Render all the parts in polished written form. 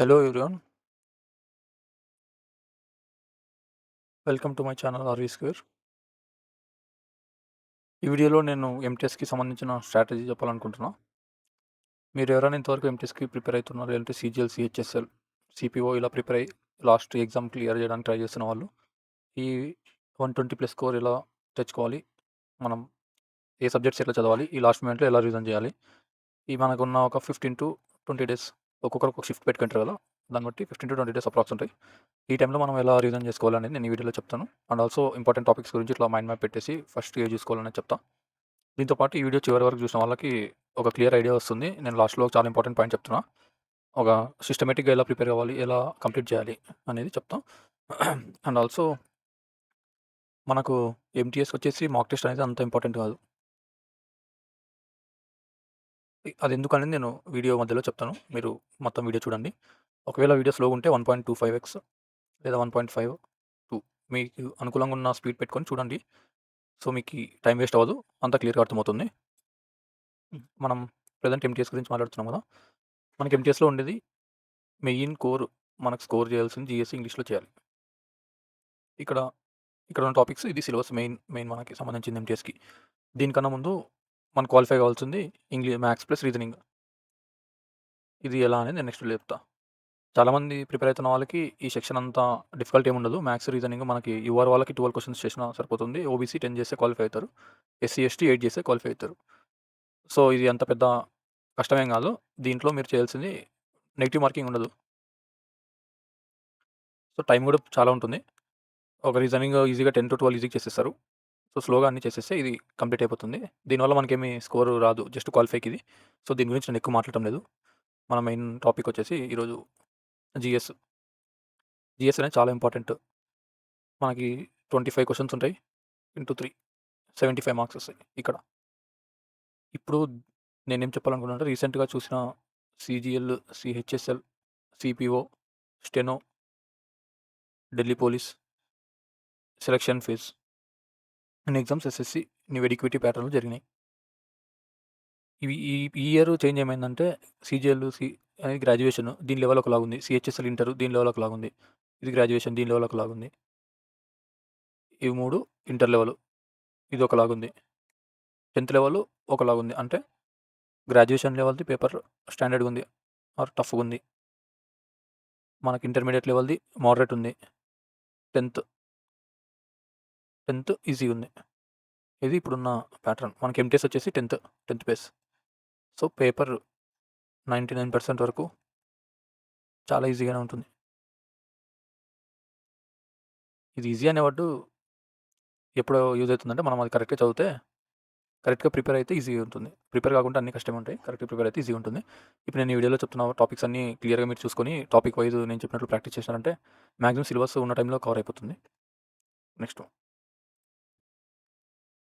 Hello everyone, welcome to my channel RV square. ఈ వీడియోలో నేను ఎంటీఎస్‌కి సంబంధించిన స్ట్రాటజీ చెప్పాలనుకుంటున్నా. మీరు ఎవరైనా ఇంతవరకు ఎంటీఎస్‌కి ప్రిపేర్ అవుతున్నారు, లేదంటే సీజీఎల్, సీహెచ్ఎస్ఎల్, సిపిఓ ఇలా ప్రిపేర్ అయ్యి లాస్ట్ ఎగ్జామ్ క్లియర్ చేయడానికి ట్రై చేస్తున్న వాళ్ళు, ఈ 120+ స్కోర్ ఎలా తెచ్చుకోవాలి, మనం ఏ సబ్జెక్ట్స్ ఎట్లా చదవాలి, ఈ లాస్ట్ మూమెంట్‌లో ఎలా రివిజన్ చేయాలి, ఈ మనకున్న ఒక 15-20 డేస్ ఒక్కొక్కరు ఒక్కొక్క షిఫ్ట్ పెట్టుకుంటారు కదా, దాన్ని బట్టి 15-20 డేస్ అప్రాక్స్ ఉంటాయి. ఈ టైంలో మనం ఎలా రివిజన్ చేసుకోవాలనేది నేను ఈ వీడియోలో చెప్తాను. అండ్ ఆల్సో ఇంపార్టెంట్ టాపిక్స్ గురించి ఇట్లా మైండ్ మ్యాప్ పెట్టేసి ఫస్ట్ ఏ చూసుకోవాలనేది చెప్తా. దీంతో పాటు ఈ వీడియో చివరి వరకు చూసిన వాళ్ళకి ఒక క్లియర్ ఐడియా వస్తుంది. నేను లాస్ట్‌లో చాలా ఇంపార్టెంట్ పాయింట్ చెప్తున్నా. ఒక సిస్టమేటిక్‌గా ఎలా ప్రిపేర్ అవ్వాలి, ఎలా కంప్లీట్ చేయాలి అనేది చెప్తా. అండ్ ఆల్సో మనకు ఎంటీఎస్‌కొచ్చేసి మాక్ టెస్ట్ అనేది అంత ఇంపార్టెంట్ కాదు. అదెందుకనేది నేను వీడియో మధ్యలో చెప్తాను. మీరు మొత్తం వీడియో చూడండి. ఒకవేళ వీడియో స్లోగా ఉంటే 1.25x లేదా 1.52 మీకు అనుకూలంగా ఉన్న స్పీడ్ పెట్టుకొని చూడండి. సో, మీకి టైం వేస్ట్ అవ్వదు. అంతా క్లియర్‌గా అర్థమవుతుంది. మనం ప్రెజెంట్ ఎంటీఎస్ గురించి మాట్లాడుతున్నాం కదా! మనకి ఎంటీఎస్‌లో ఉండేది మెయిన్ కోర్, మనకు స్కోర్ చేయాల్సింది జీఎస్ ఇంగ్లీష్‌లో చేయాలి. ఇక్కడ ఇక్కడ ఉన్న టాపిక్స్ ఇది సిలబస్ మెయిన్ మనకి సంబంధించింది ఎంటీఎస్‌కి. దీనికన్నా ముందు మనం క్వాలిఫై కావాల్సింది మ్యాథ్స్ ప్లస్ రీజనింగ్. ఇది ఎలా అనేది నేను నెక్స్ట్ వీడియోలో చెప్తా. చాలామంది ప్రిపేర్ అవుతున్న వాళ్ళకి ఈ సెక్షన్ అంతా డిఫికల్ట్ ఏమి ఉండదు. మ్యాథ్స్, రీజనింగ్ మనకి యూఆర్ వాళ్ళకి 12 క్వెషన్స్ చేసినా సరిపోతుంది. ఓబీసీ 10 చేస్తే క్వాలిఫై అవుతారు. ఎస్సీ, ఎస్టీ 8 చేస్తే క్వాలిఫై అవుతారు. సో, ఇది అంత పెద్ద కష్టమేం కాదు. దీంట్లో మీరు చేయాల్సింది నెగెటివ్ మార్కింగ్ ఉండదు. సో, టైం కూడా చాలా ఉంటుంది. ఒక రీజనింగ్ ఈజీగా 10-12 ఈజీగా చేసేస్తారు. సో, స్లోగా అన్నీ చేసేస్తే ఇది కంప్లీట్ అయిపోతుంది. దీనివల్ల మనకేమి స్కోర్ రాదు. జస్ట్ క్వాలిఫైకి ఇది. సో, దీని గురించి నేను ఎక్కువ మాట్లాడటం లేదు. మన మెయిన్ టాపిక్ వచ్చేసి ఈరోజు జీఎస్. జీఎస్ అనేది చాలా ఇంపార్టెంట్. మనకి 25 క్వెషన్స్ ఉంటాయి. ఇంటూ 3 75 మార్క్స్ వస్తాయి ఇక్కడ. ఇప్పుడు నేనేం చెప్పాలనుకున్నానంటే రీసెంట్‌గా చూసిన CGL, CHSL, CPO, steno, Delhi police, selection phase అన్ని ఎగ్జామ్స్ ఎస్ఎస్‌సి నీవెడ్ ఈక్విటీ ప్యాటర్న్‌లో జరిగినాయి. ఈ ఇయర్ చేంజ్ ఏమైందంటే సీజీఎల్, అనేది గ్రాడ్యుయేషన్ దీని లెవెల్ ఒకలాగుంది. సీహెచ్ఎస్ఎల్ ఇంటర్ దీని లెవెల్ ఒకలాగుంది. ఇది గ్రాడ్యుయేషన్ దీని లెవెల్ ఒకలాగుంది. ఇవి 3 ఇంటర్ లెవెల్ ఇది ఒకలాగుంది. 10థ్ లెవెల్ ఒకలాగుంది. అంటే గ్రాడ్యుయేషన్ లెవెల్‌ది పేపర్ స్టాండర్డ్‌గా ఉంది ఆర్ టఫ్‌గా ఉంది. మనకి ఇంటర్మీడియేట్ లెవెల్‌ది మోడరేట్ ఉంది. 10థ్ 10థ్ ఈజీగుంది. ఇది ఇప్పుడున్న ప్యాటర్న్. మనకి ఎంటీఎస్ వచ్చేసి 10థ్ బేస్. సో, పేపర్ 99% వరకు చాలా ఈజీగానే ఉంటుంది. ఇది ఈజీ అనే వర్డ్ ఎప్పుడు యూజ్ అవుతుందంటే మనం అది కరెక్ట్‌గా చదివితే, కరెక్ట్‌గా ప్రిపేర్ అయితే ఈజీగా ఉంటుంది. ప్రిపేర్ కాకుండా అన్ని కష్టమే ఉంటాయి. కరెక్ట్‌గా ప్రిపేర్ అయితే ఈజీగా ఉంటుంది. ఇప్పుడు నేను ఈ వీడియోలో చెప్తున్న టాపిక్స్ అన్నీ క్లియర్‌గా మీరు చూసుకొని టాపిక్ వైస్ నేను చెప్పినట్లు ప్రాక్టీస్ చేశారంటే మాక్సిమం సిలబస్ ఉన్న టైంలో కవర్ అయిపోతుంది. నెక్స్ట్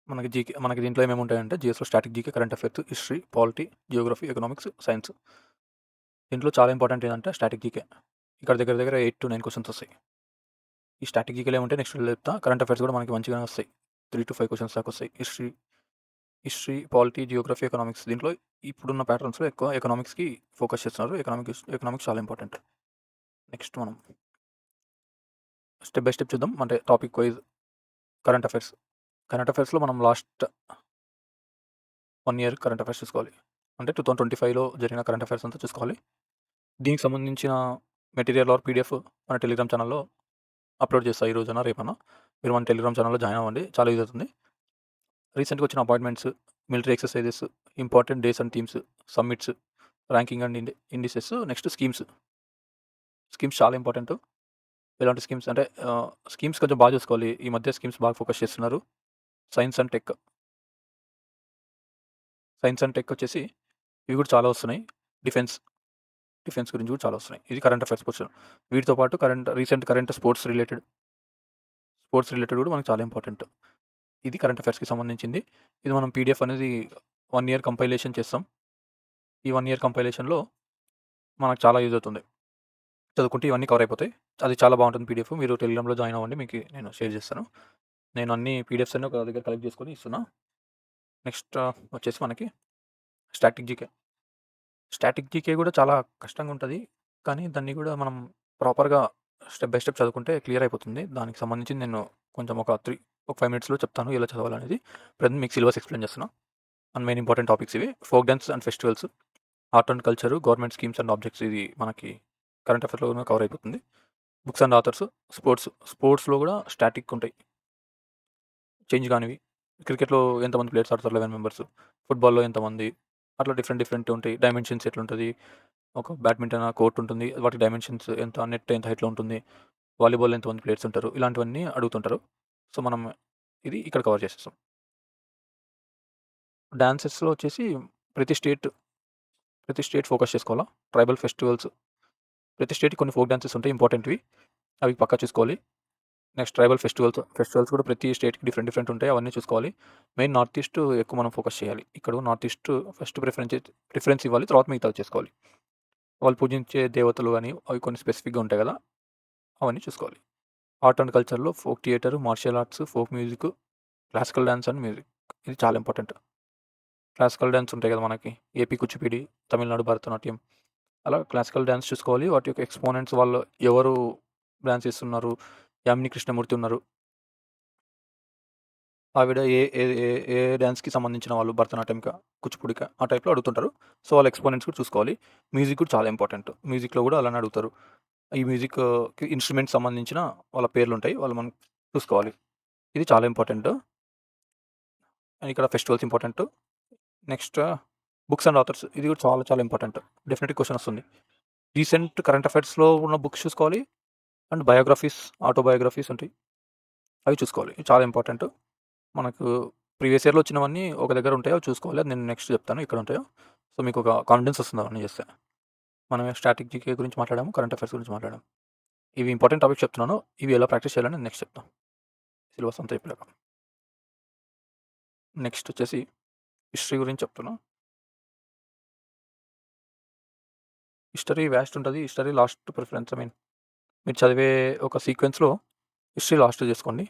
మనకి దీంట్లో ఏమేమి ఉంటాయంటే జీఎస్‌లో static GK, current affairs, history, polity, geography, economics, science. దీంట్లో చాలా ఇంపార్టెంట్ ఏందంటే స్టాటిక్ జీకే. ఇక్కడ దగ్గర దగ్గర 8-9 క్వెషన్స్ వస్తాయి. ఈ స్టాటిక్ జీకేలో ఏముంటాయి నెక్స్ట్ వీడియోలో చెప్తా. కరెంట్ అఫైర్స్ కూడా మనకి మంచిగానే వస్తాయి. 3-5 క్వెషన్స్ దాకా వస్తాయి. History, polity, geography, economics. దీంట్లో ఇప్పుడున్న ప్యాటర్న్స్‌లో ఎక్కువ ఎకనామిక్స్‌కి ఫోకస్ చేస్తున్నారు. ఎకనామిక్స్ చాలా ఇంపార్టెంట్. నెక్స్ట్ మనం స్టెప్ బై స్టెప్ చూద్దాం. అంటే టాపిక్ వైస్ కరెంట్ అఫైర్స్. కరెంట్ అఫైర్స్‌లో మనం లాస్ట్ 1 ఇయర్ కరెంట్ అఫైర్స్ చూసుకోవాలి. అంటే 2025లో జరిగిన కరెంట్ అఫైర్స్ అంతా చూసుకోవాలి. దీనికి సంబంధించిన మెటీరియల్ ఆర్ పీడీఎఫ్ మన టెలిగ్రామ్ ఛానల్‌లో అప్‌లోడ్ చేస్తా ఈ రోజైనా, రేపన్నా. మీరు మన టెలిగ్రామ్ ఛానల్‌లో జాయిన్ అవ్వండి. చాలా యూజ్ అవుతుంది. రీసెంట్‌గా వచ్చిన appointments, military exercises, important days and themes, summits, ranking and indices, next schemes. Schemes చాలా ఇంపార్టెంట్. ఎలాంటి స్కీమ్స్ అంటే స్కీమ్స్ కొంచెం బాగా చూసుకోవాలి. ఈ మధ్య స్కీమ్స్ బాగా ఫోకస్ చేస్తున్నారు. Science and tech. Science and tech వచ్చేసి ఇవి కూడా చాలా వస్తున్నాయి. డిఫెన్స్, డిఫెన్స్ గురించి కూడా చాలా వస్తున్నాయి. ఇది కరెంట్ అఫైర్స్ క్వెషన్. వీటితో పాటు కరెంట్ స్పోర్ట్స్ రిలేటెడ్ కూడా మనకు చాలా ఇంపార్టెంట్. ఇది కరెంట్ అఫైర్స్‌కి సంబంధించింది. ఇది మనం పీడీఎఫ్ అనేది 1 ఇయర్ కంపైలేషన్ చేస్తాం. ఈ 1 ఇయర్ కంపైలేషన్‌లో మనకు చాలా యూజ్ అవుతుంది. చదువుకుంటే ఇవన్నీ కవర్ అయిపోతాయి. అది చాలా బాగుంటుంది పీడీఎఫ్. మీరు టెలిగ్రామ్‌లో జాయిన్ అవ్వండి. మీకు నేను షేర్ చేస్తాను. నేను అన్ని పీడీఎఫ్స్ అన్ని ఒక దగ్గర కలెక్ట్ చేసుకొని ఇస్తున్నా. నెక్స్ట్ వచ్చేసి మనకి స్టాటిక్ జీకే. స్టాటిక్ జీకే కూడా చాలా కష్టంగా ఉంటది. కానీ దాన్ని కూడా మనం ప్రాపర్‌గా స్టెప్ బై స్టెప్ చదువుకుంటే క్లియర్ అయిపోతుంది. దానికి సంబంధించి నేను కొంచెం ఒక 5 మినిట్స్‌లో చెప్తాను ఎలా చదవాలనేది. ప్రజెంట్ మీకు సిలబస్ ఎక్స్‌ప్లెయిన్ చేస్తున్నా. అండ్ మెయిన్ ఇంపార్టెంట్ టాపిక్స్ ఇవి. Folk dance and festivals, art and culture, government schemes and objects ఇది మనకి కరెంట్ అఫైర్స్‌లోనే కవర్ అయిపోతుంది. బుక్స్ అండ్ ఆథర్స్, స్పోర్ట్స్‌లో కూడా స్టాటిక్ ఉంటాయి. చేంజ్ కానివి. క్రికెట్‌లో ఎంతమంది ప్లేయర్స్ ఆడతారు 11 మెంబర్స్. ఫుట్‌బాల్‌లో ఎంతమంది, అట్లా డిఫరెంట్ ఉంటాయి. డైమెన్షన్స్ ఎట్లుంటది, ఒక బ్యాడ్మింటన్ కోర్ట్ ఉంటుంది. వాటి డైమెన్షన్స్ ఎంత, నెట్ ఎంత హైట్‌లో ఉంటుంది, వాలీబాల్‌లో ఎంతమంది ప్లేయర్స్ ఉంటారు, ఇలాంటివన్నీ అడుగుతుంటారు. సో, మనం ఇది ఇక్కడ కవర్ చేసేస్తాం. డాన్సెస్‌లో వచ్చేసి ప్రతి స్టేట్, ప్రతి స్టేట్ ఫోకస్ చేసుకోవాలా. ట్రైబల్ ఫెస్టివల్స్, ప్రతి స్టేట్‌కి కొన్ని ఫోక్ డాన్సెస్ ఉంటాయి ఇంపార్టెంట్‌వి. అవి పక్కా చూసుకోవాలి. నెక్స్ట్ ట్రైబల్ ఫెస్టివల్స్ కూడా ప్రతి స్టేట్‌కి డిఫరెంట్ ఉంటాయి. అవన్నీ చూసుకోవాలి. మెయిన్ నార్త్ ఈస్ట్ ఎక్కువ మనం ఫోకస్ చేయాలి. ఇక్కడ నార్త్ ఈస్ట్ ఫస్ట్ ప్రిఫరెన్స్ ఇవ్వాలి. తర్వాత మిగతావి చేసుకోవాలి. వాళ్ళు పూజించే దేవతలు గాని, అవి కొన్ని స్పెసిఫిక్‌గా ఉంటాయి గదా! అవన్నీ చూసుకోవాలి. ఆర్ట్ అండ్ కల్చర్‌లో folk theatre, martial arts, folk music, classical dance and music. ఇది చాలా ఇంపార్టెంట్. క్లాసికల్ డాన్స్ ఉంటాయి గదా! మనకి ఏపీ కూచిపూడి, తమిళనాడు భరతనాట్యం. అలా క్లాసికల్ డాన్స్ చూసుకోవాలి. వాటి యొక్క ఎక్స్‌పోనెంట్స్ వాళ్ళు ఎవరు డాన్స్ చేస్తున్నారు, యామిని కృష్ణమూర్తి ఉన్నారు. ఆవిడ ఏ ఏ ఏ ఏ డాన్స్‌కి సంబంధించిన వాళ్ళు భరతనాట్యంకా, కూచిపూడికా ఆ టైప్‌లో అడుగుతుంటారు. సో, వాళ్ళ ఎక్స్‌పోనెంట్స్ కూడా చూసుకోవాలి. మ్యూజిక్ కూడా చాలా ఇంపార్టెంట్. మ్యూజిక్‌లో కూడా అలానే అడుగుతారు. ఈ మ్యూజిక్‌కి ఇన్‌స్ట్రుమెంట్స్ సంబంధించిన వాళ్ళ పేర్లుంటాయి. వాళ్ళు మనం చూసుకోవాలి. ఇది చాలా ఇంపార్టెంట్. అండ్ ఇక్కడ festivals important. Next books and authors ఇది కూడా చాలా చాలా ఇంపార్టెంట్. డెఫినెట్‌గా క్వెషన్ వస్తుంది. రీసెంట్ కరెంట్ అఫైర్స్‌లో ఉన్న బుక్స్ చూసుకోవాలి. అండ్ బయోగ్రఫీస్, ఆటోబయోగ్రఫీస్ ఉంటాయి. అవి చూసుకోవాలి. ఇది చాలా ఇంపార్టెంట్. మనకు ప్రీవియస్ ఇయర్‌లో వచ్చినవన్నీ ఒక దగ్గర ఉంటాయో అవి చూసుకోవాలి. అది నేను నెక్స్ట్ చెప్తాను ఎక్కడ ఉంటాయో. సో, మీకు ఒక కాన్ఫిడెన్స్ వస్తుంది అవన్నీ చేస్తే. మనం స్టాటిక్ జీకే గురించి మాట్లాడాము. కరెంట్ అఫైర్స్ గురించి మాట్లాడాము. ఇవి ఇంపార్టెంట్ టాపిక్స్ చెప్తున్నాను. ఇవి ఎలా ప్రాక్టీస్ చేయాలని నేను నెక్స్ట్ చెప్తాను. సిలబస్ అంతా చెప్పాక. నెక్స్ట్ వచ్చేసి హిస్టరీ గురించి చెప్తున్నా. హిస్టరీ వాస్ట్ ఉంటది. History last preference. మీరు చదివే ఒక సీక్వెన్స్‌లో హిస్టరీ లాస్ట్ చేసుకోండి.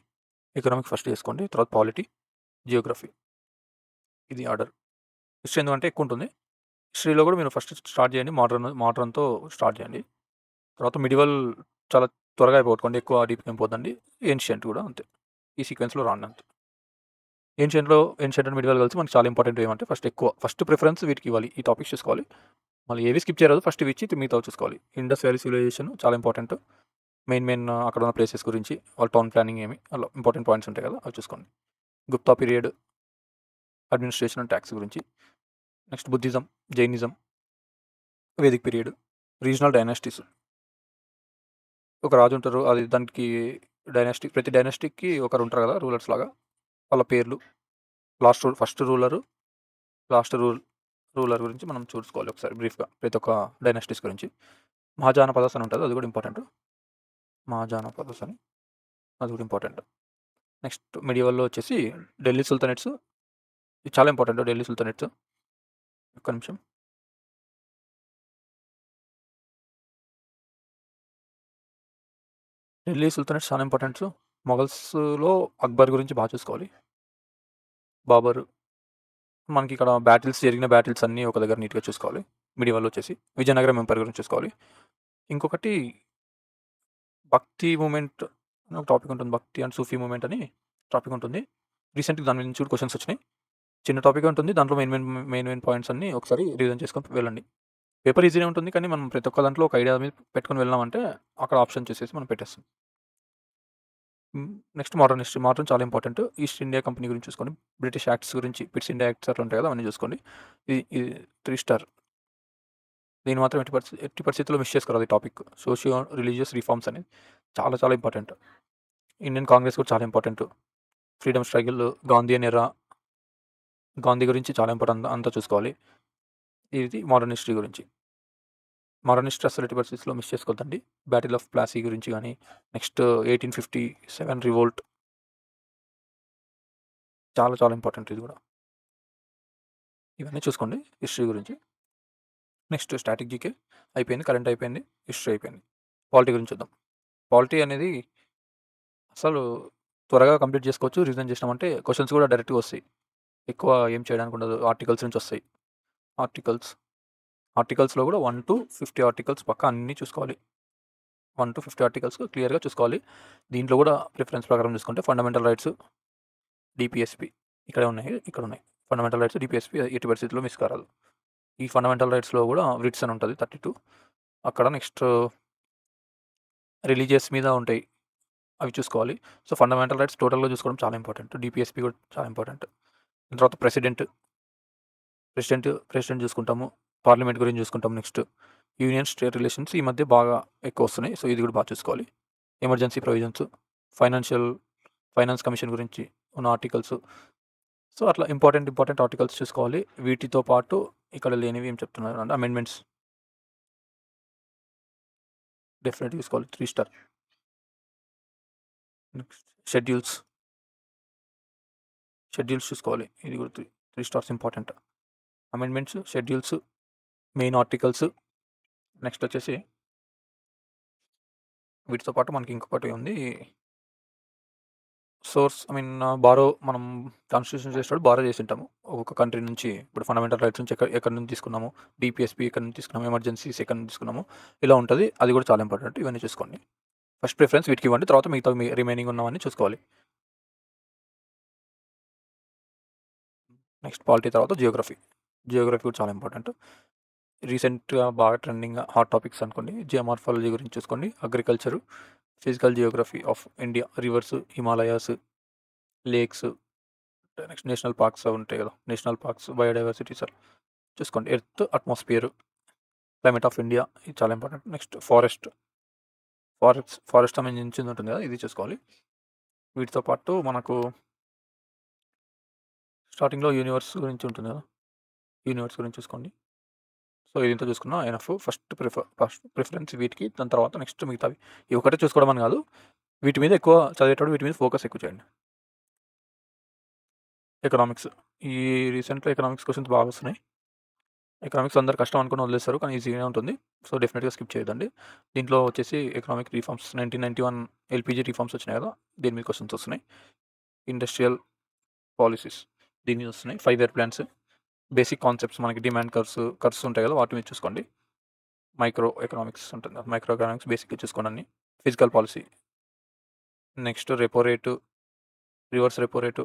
ఎకనామిక్స్ ఫస్ట్ చేసుకోండి. తర్వాత పాలిటీ, జియోగ్రఫీ. ఇది ఆర్డర్. హిస్టరీ ఎందుకంటే ఎక్కువుంటుంది. హిస్టరీలో కూడా మీరు ఫస్ట్ స్టార్ట్ చేయండి. మోడర్న్‌తో స్టార్ట్ చేయండి. తర్వాత మిడివల్ చాలా త్వరగా అయిపోగొట్టుకోండి. ఎక్కువ డీప్‌గా ఏం పోద్దండి. ఏన్షియంట్ కూడా అంతే. ఈ సీక్వెన్స్‌లో రాండి అంతే. ఏన్షియంట్ అండ్ మిడివల్ కలిసి మనకు చాలా ఇంపార్టెంట్ ఏమంటే ఫస్ట్ ప్రిఫరెన్స్ వీటికి ఇవ్వాలి. ఈ టాపిక్స్ చూసుకోవాలి. మళ్ళీ ఏవి స్కిప్ చేయరాదు. ఫస్ట్ ఇవి ఇచ్చి మిగతావి చూసుకోవాలి. ఇండస్ వ్యాలీ సివిలైజేషన్ చాలా ఇంపార్టెంట్. మెయిన్ అక్కడ ఉన్న ప్లేసెస్ గురించి, వాళ్ళ టౌన్ ప్లానింగ్ ఏమి, అలా ఇంపార్టెంట్ పాయింట్స్ ఉంటాయి కదా! అవి చూసుకోండి. Gupta period, administration and tax గురించి. Next Buddhism, Jainism, Vedic period, regional dynasties. ఒక రాజు ఉంటారు. అది దానికి ప్రతి డైనాస్టీకి ఒకరు ఉంటారు కదా! రూలర్స్ లాగా. వాళ్ళ పేర్లు, ఫస్ట్ రూలరు, లాస్ట్ రూలర్ గురించి మనం చూసుకోవాలి ఒకసారి బ్రీఫ్‌గా. ప్రతి ఒక్క డైనాసిటీస్ గురించి. మహాజానపదాస్ అని ఉంటది. అది కూడా ఇంపార్టెంట్. మహాజానపదాస్ అని అది కూడా ఇంపార్టెంట్. నెక్స్ట్ మిడియవల్‌లో వచ్చేసి ఢిల్లీ సుల్తానేట్స్. ఇది చాలా ఇంపార్టెంట్ ఢిల్లీ సుల్తానేట్స్. ఒక్క నిమిషం. ఢిల్లీ సుల్తానేట్స్ చాలా ఇంపార్టెంట్స్. మొఘల్స్‌లో అక్బర్ గురించి చూసుకోవాలి. బాబర్. మనకిక్కడ జరిగిన బ్యాటిల్స్ అన్నీ ఒక దగ్గర నీట్‌గా చూసుకోవాలి. మిడియవల్‌లో వచ్చేసి విజయనగరం ఎంపైర్ గురించి చూసుకోవాలి. ఇంకొకటి భక్తి మూవ్‌మెంట్ అని ఒక టాపిక్ ఉంటుంది. భక్తి అండ్ సూఫీ మూవ్‌మెంట్ అని టాపిక్ ఉంటుంది. రీసెంట్‌గా దాని నుంచి కూడా క్వెషన్స్ వచ్చినాయి. చిన్న టాపికే ఉంటుంది. దాంట్లో మెయిన్ పాయింట్స్ అన్నీ ఒకసారి రివిజన్ చేసుకొని వెళ్ళండి. పేపర్ ఈజీనే ఉంటుంది. కానీ మనం ప్రతి ఒక్క దాంట్లో ఒక ఐడియా మీద పెట్టుకొని వెళ్ళామంటే అక్కడ ఆప్షన్ చూసేసి మనం పెట్టేస్తాం. Next modern history. మోడర్న్ చాలా ఇంపార్టెంట్. ఈస్ట్ ఇండియా కంపెనీ గురించి చూసుకోండి. బ్రిటిష్ యాక్ట్స్ గురించి, పిట్స్ ఇండియా యాక్ట్స్ అట్లా ఉంటాయి కదా! అవన్నీ చూసుకోండి. ఇది 3 స్టార్. దీన్ని మాత్రం ఎట్టి పరిస్థితుల్లో మిస్ చేసుకోరాదు ఈ టాపిక్. సోషియో రిలీజియస్ రిఫార్మ్స్ అనేది చాలా చాలా ఇంపార్టెంట్. ఇండియన్ కాంగ్రెస్ కూడా చాలా ఇంపార్టెంట్. ఫ్రీడమ్ స్ట్రగుల్, గాంధీయన్ ఎరా, గాంధీ గురించి చాలా ఇంపార్టెంట్ అంతా చూసుకోవాలి. ఇది మోడర్న్ హిస్టరీ గురించి. మోడర్న్ హిస్టరీ అసలు ఎట్టి పరిస్థితుల్లో మిస్ చేసుకోవద్దండి. బ్యాటిల్ ఆఫ్ ప్లాసీ గురించి గానీ, నెక్స్ట్ 1857 రివోల్ట్ చాలా చాలా ఇంపార్టెంట్ ఇది గూడా. ఇవన్నీ చూసుకోండి హిస్టరీ గురించి. నెక్స్ట్ స్టాటిక్ జీకే అయిపోయింది. కరెంట్ అయిపోయింది. హిస్టరీ అయిపోయింది. పాలిటీ గురించి చూద్దాం. పాలిటీ అనేది అసలు త్వరగా కంప్లీట్ చేసుకోవచ్చు. రివిజన్ చేసినామంటే క్వెషన్స్ కూడా డైరెక్ట్‌గా వస్తాయి. ఎక్కువ ఏం చేయడానికి ఉండదు. ఆర్టికల్స్ నుంచి వస్తాయి. ఆర్టికల్స్ ఆర్టికల్స్‌లో కూడా 1-50 ఆర్టికల్స్ పక్కా అన్నీ చూసుకోవాలి. 1-50 ఆర్టికల్స్ క్లియర్‌గా చూసుకోవాలి. దీంట్లో కూడా ప్రిఫరెన్స్ ప్రకారం చూసుకుంటే ఫండమెంటల్ రైట్స్, డీపీఎస్‌పీ ఇక్కడే ఉన్నాయి. ఇక్కడున్నాయి. ఫండమెంటల్ రైట్స్, డీపీఎస్‌పీ ఎట్టి పరిస్థితుల్లో మిస్ కారాదు. ఈ ఫండమెంటల్ రైట్స్‌లో కూడా వ్రిట్స్ అని ఉంటది 32. అక్కడ నెక్స్ట్ రిలీజియస్ మీద ఉంటాయి. అవి చూసుకోవాలి. సో, ఫండమెంటల్ రైట్స్ టోటల్‌గా చూసుకోవడం చాలా ఇంపార్టెంట్. డీపీఎస్‌పీ కూడా చాలా ఇంపార్టెంట్. దాని తర్వాత ప్రెసిడెంట్ చూసుకుంటాము. పార్లమెంట్ గురించి చూసుకుంటాము నెక్స్ట్. యూనియన్, స్టేట్ రిలేషన్స్ ఈ మధ్య బాగా ఎక్కువొస్తున్నాయి. సో, ఇది కూడా బాగా చూసుకోవాలి. ఎమర్జెన్సీ ప్రొవిజన్స్, ఫైనాన్స్ కమిషన్ గురించి ఉన్న ఆర్టికల్స్. సో, అట్లా ఇంపార్టెంట్ ఆర్టికల్స్ చూసుకోవాలి. వీటితో పాటు ఇక్కడ లేనివి ఏం చెప్తున్నారంటే అమెండ్మెంట్స్ డెఫినెట్‌గా చూసుకోవాలి. 3 స్టార్. నెక్స్ట్ షెడ్యూల్స్ చూసుకోవాలి. ఇది కూడా 3 stars important. Amendments, schedules, main articles. Next వచ్చేసి వీటితో పాటు మనకి ఇంకొకటి ఉంది. బారో మనం కాన్స్టిట్యూషన్ చేసేటప్పుడు బారో చేసుంటాము. ఒక్కొక్క కంట్రీ నుంచి ఇప్పుడు ఫండమెంటల్ రైట్స్ నుంచి ఎక్కడి నుంచి తీసుకున్నాము, డీపీఎస్‌పీ ఎక్కడి నుంచి తీసుకున్నాము, ఎమర్జెన్సీస్ ఎక్కడి నుంచి తీసుకున్నాము, ఇలా ఉంటది. అది కూడా చాలా ఇంపార్టెంట్. ఇవన్నీ చూసుకోండి. ఫస్ట్ ప్రిఫరెన్స్ వీటికి ఇవ్వండి. తర్వాత మిగతా రిమైనింగ్ ఉన్నవన్నీ చూసుకోవాలి. నెక్స్ట్ పాలిటీ తర్వాత జియోగ్రఫీ. జియోగ్రఫీ కూడా చాలా ఇంపార్టెంట్. రీసెంట్‌గా బాగా ట్రెండింగ్‌గా హాట్ టాపిక్స్ అనుకోండి. జియోమార్ఫాలజీ గురించి చూసుకోండి. Agriculture, physical Geography of India, reverse, Himalayas, lakes, next national parks అవి ఉంటాయి కదా! నేషనల్ పార్క్స్, బయోడైవర్సిటీస్ అలా చూసుకోండి. Earth, atmosphere, climate of India ఇది చాలా ఇంపార్టెంట్. నెక్స్ట్ ఫారెస్ట్ సంబంధించింది ఉంటుంది కదా! ఇది చూసుకోవాలి. వీటితో పాటు మనకు స్టార్టింగ్‌లో యూనివర్స్ గురించి ఉంటుంది కదా! యూనివర్స్ గురించి చూసుకోండి. సో, ఇదింతా చూసుకున్నా ఎనఫ్. ఫస్ట్ ప్రిఫరెన్స్ వీటికి. దాని తర్వాత నెక్స్ట్ మిగతావి. ఈ ఒకటే చూసుకోవడం అని కాదు. వీటి మీద ఎక్కువ చదివేటప్పుడు వీటి మీద ఫోకస్ ఎక్కువ చేయండి. ఎకనామిక్స్. ఈ రీసెంట్‌లో ఎకనామిక్స్ క్వెషన్స్ బాగా వస్తున్నాయి. ఎకనామిక్స్ అందరూ కష్టం అనుకుని వదిలేస్తారు. కానీ ఈజీగానే ఉంటుంది. సో, డెఫినిట్‌గా స్కిప్ చేయొద్దండి. దీంట్లో వచ్చేసి ఎకనామిక్ రిఫార్మ్స్ 1991 ఎల్‌పీజీ రిఫార్మ్స్ వచ్చినాయి కదా! దీని మీద క్వెషన్స్ వస్తున్నాయి. ఇండస్ట్రియల్ పాలిసీస్ దీని మీద వస్తున్నాయి. 5 ఇయర్ ప్లాన్స్, బేసిక్ కాన్సెప్ట్స్ మనకి డిమాండ్ కర్వ్స్ ఉంటాయి కదా! వాటి మీద చూసుకోండి. మైక్రో ఎకనామిక్స్ ఉంటుంది. మైక్రో ఎకనామిక్స్ బేసిక్‌గా చూసుకోండి అన్ని. Physical policy. Next repo rate, reverse repo rate,